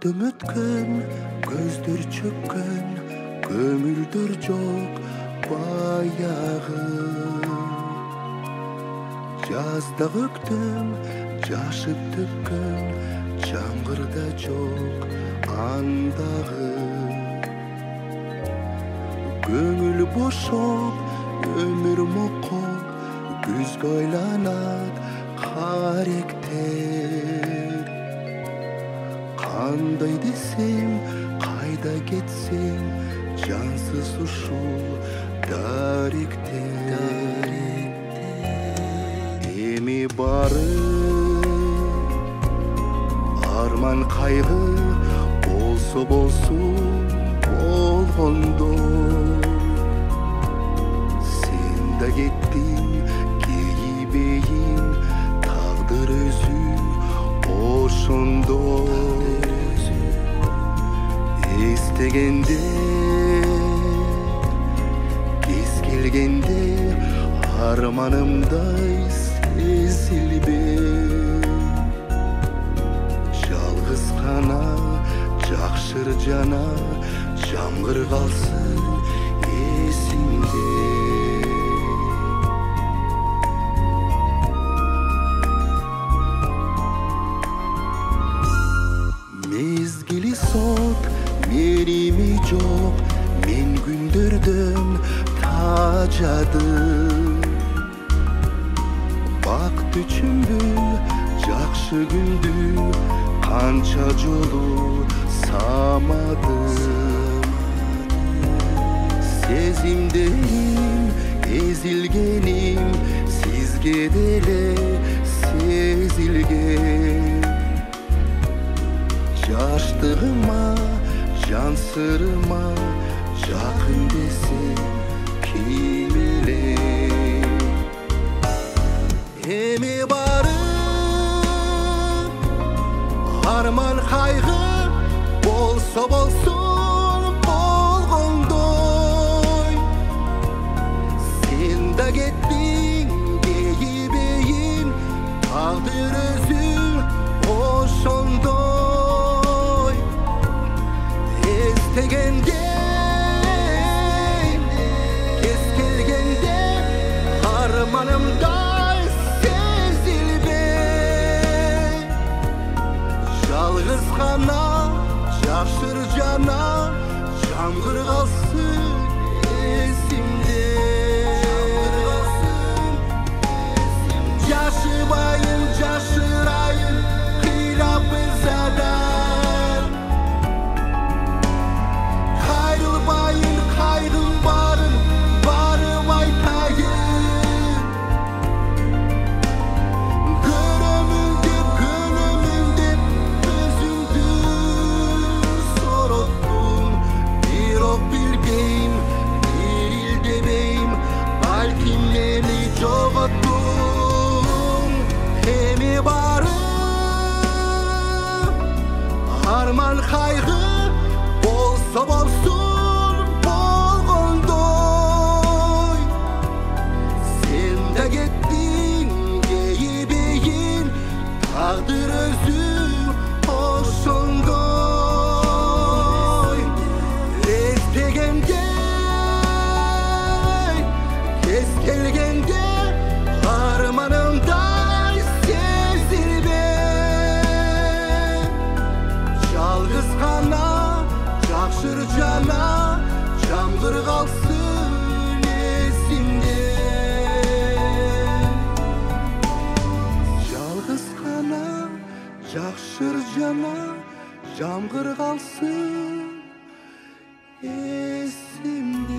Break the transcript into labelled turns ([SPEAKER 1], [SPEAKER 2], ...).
[SPEAKER 1] Ömrüm ötken, gözler çökken, kömüldür çok bayağı. Жазда көктем жашып төккөн, жаңгырда жок андағы. Көңүл бошоп, өмүр мокоп, күзгө айланат каректер. Кандай десем, кайда кетсем, жансыз ушул даректер. Эми бары арман кайгы болсо болсун болгондой. Сен да кеттиң кейибейин, тагдыр өзү ошондой. Эстегенде кез келгенде арманымдай сезилбе. Жалгыз гана жакшыр жана жамгыр калсын эсимде. Мезгили сот, мерими жок, мен күндөрдөн тажадым. Бакыт үчүнбү жакшы күндү канча жолу самадым. Сезимдейм, эзилгеним, сизге деле сезилген. Жаштыгыма, жан сырыма жакын десем ким эле. Эми бары арман кайгы болсо болсун болгондой. Сен да кеттиң кейибейин, тагдыр өзү ошондой. Эстегенде кез келгенде арманымдай сезилбе. Жалгыз гана жакшыр жана жамгыр калсын эсимде. Жашыбайын жашырайын кыйлап ызадан. Кайрылбайын кайгым барын барып айтайын. Көрөмүн деп өзүмдү сороттум. Бирок билбейм, билдебейм, балким мени жоготтум. Эми бары арман кайгы болсо болсун болгондой. Сен да кеттиң кейибейин, тагдыр өзү ошондой. Эстегенде кез келгенде арманымдай сезилбе. Жалгыз гана жакшыр жана жамгыр калсын эсимде. Жалгыз гана жакшыр жана жамгыр калсын эсимде.